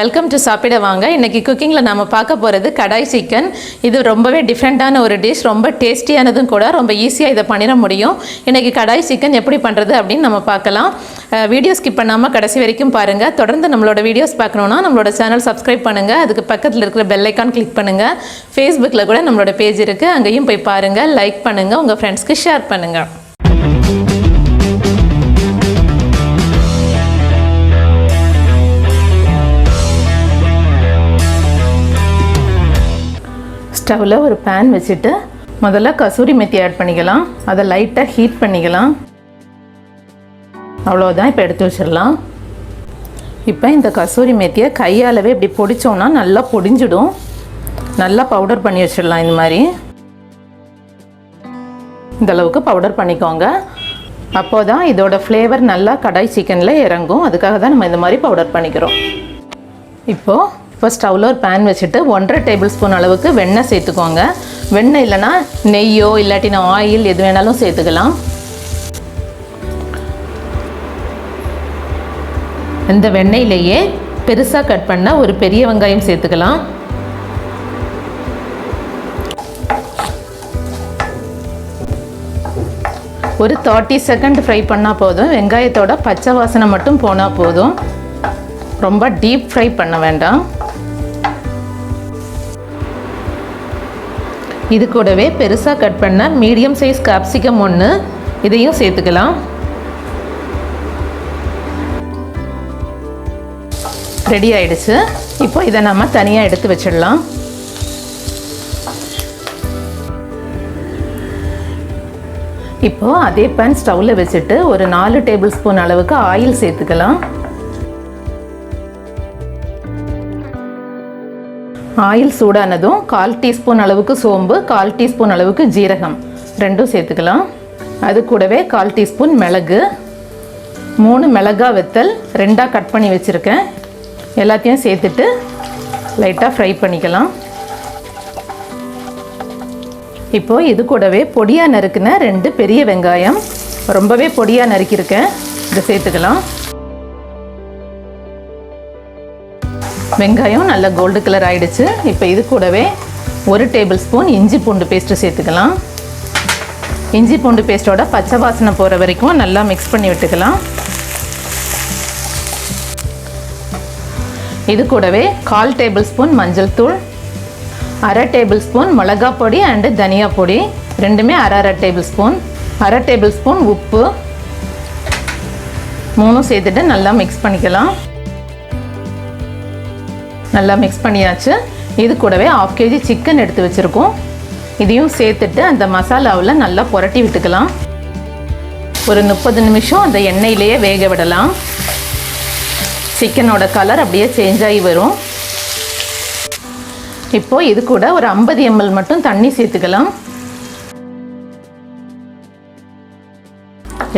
Welcome to சாப்பிட வாங்க. இன்னைக்கு குக்கிங்கில் நம்ம பார்க்க போகிறது கடாய் சிக்கன். இது ரொம்பவே டிஃப்ரெண்ட்டான ஒரு டிஷ், ரொம்ப டேஸ்டியானதும் கூட, ரொம்ப ஈஸியாக இதை பண்ணிட முடியும். இன்றைக்கி கடாய் சிக்கன் எப்படி பண்ணுறது அப்படின்னு நம்ம பார்க்கலாம். வீடியோ ஸ்கிப் பண்ணாமல் கடைசி வரைக்கும் பாருங்கள். தொடர்ந்து நம்மளோட வீடியோஸ் பார்க்கணுன்னா நம்மளோட சேனல் சப்ஸ்கிரைப் பண்ணுங்கள். அதுக்கு பக்கத்தில் இருக்கிற பெல் ஐக்கான் கிளிக் பண்ணுங்கள். ஃபேஸ்புக்கில் கூட நம்மளோட பேஜ் இருக்குது, அங்கேயும் போய் பாருங்கள், லைக் பண்ணுங்கள், உங்கள் ஃப்ரெண்ட்ஸ்க்கு ஷேர் பண்ணுங்கள். ஸ்டவ்வில் ஒரு பேன் வச்சுட்டு முதல்ல கசூரி மெத்தி ஆட் பண்ணிக்கலாம். அதை லைட்டாக ஹீட் பண்ணிக்கலாம். அவ்வளோதான், இப்போ எடுத்து வச்சிடலாம். இப்போ இந்த கசூரி மெத்தியை கையாலவே இப்படி பொடிச்சோம்னா நல்லா பொடிஞ்சிடும். நல்லா பவுடர் பண்ணி வச்சிடலாம். இந்த மாதிரி இந்தளவுக்கு பவுடர் பண்ணிக்கோங்க. அப்போ தான் இதோட ஃப்ளேவர் நல்லா கடாய் சிக்கனில் இறங்கும். அதுக்காக தான் நம்ம இந்த மாதிரி பவுடர் பண்ணிக்கிறோம். இப்போ ஸ்டவ்வில் ஒரு பேன் வச்சுட்டு 1.5 டேபிள் ஸ்பூன் அளவுக்கு வெண்ணெய் சேர்த்துக்கோங்க. வெண்ணெய் இல்லைனா நெய்யோ இல்லாட்டினா ஆயில் எது வேணாலும் சேர்த்துக்கலாம். இந்த வெண்ணெயிலேயே பெருசாக கட் பண்ண ஒரு பெரிய வெங்காயம் சேர்த்துக்கலாம். ஒரு 30 செகண்ட் ஃப்ரை பண்ணால் போதும். வெங்காயத்தோட பச்சை வாசனை மட்டும் போனால் போதும். ரொம்ப டீப் ஃப்ரை பண்ண வேண்டாம். இது கூடவே பெருசாக கட் பண்ண மீடியம் சைஸ் கேப்சிகம் 1 இதையும் சேர்த்துக்கலாம். ரெடி ஆயிடுச்சு. இப்போ இதை நம்ம தனியாக எடுத்து வச்சிடலாம். இப்போ அதே பேன் ஸ்டவ்வில் வச்சுட்டு ஒரு 4 டேபிள் ஸ்பூன் அளவுக்கு ஆயில் சேர்த்துக்கலாம். ஆயில் சூடானதும் 1/4 டீஸ்பூன் அளவுக்கு சோம்பு, 1/4 டீஸ்பூன் அளவுக்கு ஜீரகம் ரெண்டும் சேர்த்துக்கலாம். அது கூடவே 1/4 டீஸ்பூன் மிளகு, 3 மிளகாய் வெத்தல் 2ஆக கட் பண்ணி வச்சுருக்கேன். எல்லாத்தையும் சேர்த்துட்டு லைட்டாக ஃப்ரை பண்ணிக்கலாம். இப்போது இது கூடவே பொடியாக நறுக்குன 2 பெரிய வெங்காயம், ரொம்பவே பொடியாக நறுக்கியிருக்கேன், இதை சேர்த்துக்கலாம். வெங்காயம் நல்லா கோல்டு கலர் ஆகிடுச்சு. இப்போ இது கூடவே 1 டேபிள் ஸ்பூன் இஞ்சி பூண்டு பேஸ்ட்டு சேர்த்துக்கலாம். இஞ்சி பூண்டு பேஸ்ட்டோட பச்சை வாசனை போகிற வரைக்கும் நல்லா மிக்ஸ் பண்ணி விட்டுக்கலாம். இது கூடவே 1/4 டேபிள் ஸ்பூன் மஞ்சள் தூள், 1/2 டேபிள் ஸ்பூன் மிளகா பொடி அண்டு தனியா பொடி ரெண்டுமே 1/2 டேபிள் ஸ்பூன், 1/2 டேபிள் ஸ்பூன் உப்பு 3 சேர்த்துட்டு நல்லா மிக்ஸ் பண்ணிக்கலாம். நல்லா மிக்ஸ் பண்ணியாச்சு. இது கூடவே 1/2 kg சிக்கன் எடுத்து வச்சுருக்கோம். இதையும் சேர்த்துட்டு அந்த மசாலாவில் நல்லா புரட்டி விட்டுக்கலாம். ஒரு 30 நிமிஷம் அந்த எண்ணெயிலேயே வேக விடலாம். சிக்கனோட கலர் அப்படியே சேஞ்ச் ஆகி வரும். இப்போது இது கூட ஒரு 50 ml மட்டும் தண்ணி சேர்த்துக்கலாம்.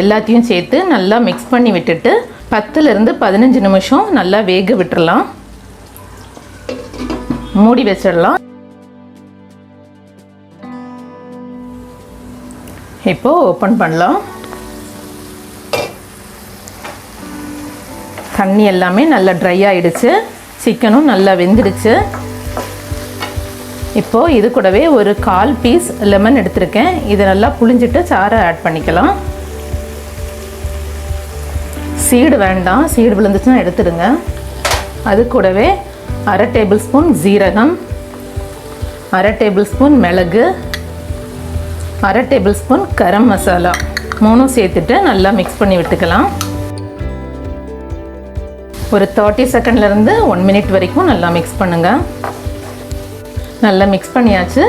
எல்லாத்தையும் சேர்த்து நல்லா மிக்ஸ் பண்ணி விட்டுட்டு 10லேருந்து 15 நிமிஷம் நல்லா வேக விட்டுறலாம். மூடி வச்சிடலாம். இப்போ ஓப்பன் பண்ணலாம். தண்ணி எல்லாமே நல்லா ட்ரை ஆகிடுச்சு. சிக்கனும் நல்லா வெந்துடுச்சு. இப்போது இது கூடவே ஒரு 1/4 பீஸ் லெமன் எடுத்திருக்கேன். இதை நல்லா புளிஞ்சிட்டு சாறை ஆட் பண்ணிக்கலாம். சீடு வேண்டாம், சீடு விழுந்துச்சுன்னா எடுத்துடுங்க. அது கூடவே 1/2 டேபிள் ஸ்பூன் ஜீரகம், 1/2 டேபிள் ஸ்பூன் மிளகு, 1/2 டேபிள் ஸ்பூன் கரம் மசாலா 3 சேர்த்துட்டு நல்லா மிக்ஸ் பண்ணி விட்டுக்கலாம். ஒரு 30 செகண்ட்லேருந்து 1 மினிட் வரைக்கும் நல்லா மிக்ஸ் பண்ணுங்கள். நல்லா மிக்ஸ் பண்ணியாச்சு.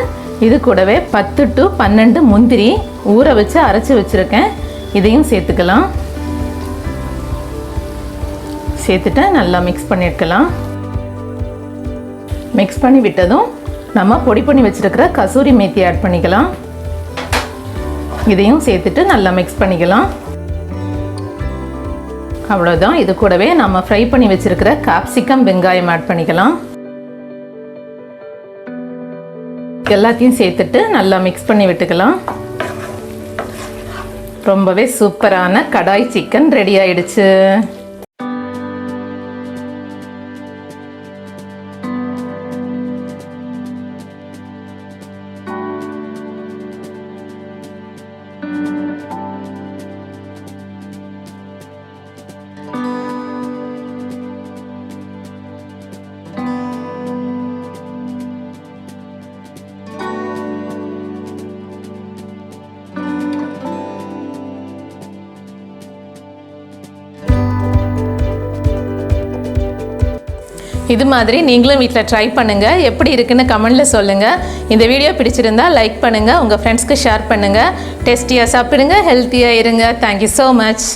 இது கூடவே 10 to 12 முந்திரி ஊற வச்சு அரைச்சி வச்சுருக்கேன். இதையும் சேர்த்துக்கலாம். சேர்த்துட்டு நல்லா மிக்ஸ் பண்ணியிருக்கலாம். மிக்ஸ் பண்ணி விட்டதும் நம்ம பொடி பண்ணி வச்சுருக்கிற கசூரி மேத்தி ஆட் பண்ணிக்கலாம். இதையும் சேர்த்துட்டு நல்லா மிக்ஸ் பண்ணிக்கலாம். அவ்வளோதான். இது கூடவே நம்ம ஃப்ரை பண்ணி வச்சுருக்கிற கேப்சிகம் வெங்காயம் ஆட் பண்ணிக்கலாம். எல்லாத்தையும் சேர்த்துட்டு நல்லா மிக்ஸ் பண்ணி விட்டுக்கலாம். ரொம்பவே சூப்பரான கடாய் சிக்கன் ரெடி ஆயிடுச்சு. இது மாதிரி நீங்களும் வீட்டில் ட்ரை பண்ணுங்கள். எப்படி இருக்குன்னு கமெண்டில் சொல்லுங்கள். இந்த வீடியோ பிடிச்சிருந்தா லைக் பண்ணுங்கள், உங்கள் ஃப்ரெண்ட்ஸ்க்கு ஷேர் பண்ணுங்கள். டேஸ்டியாக சாப்பிடுங்க, ஹெல்த்தியாக இருங்க. Thank you so much.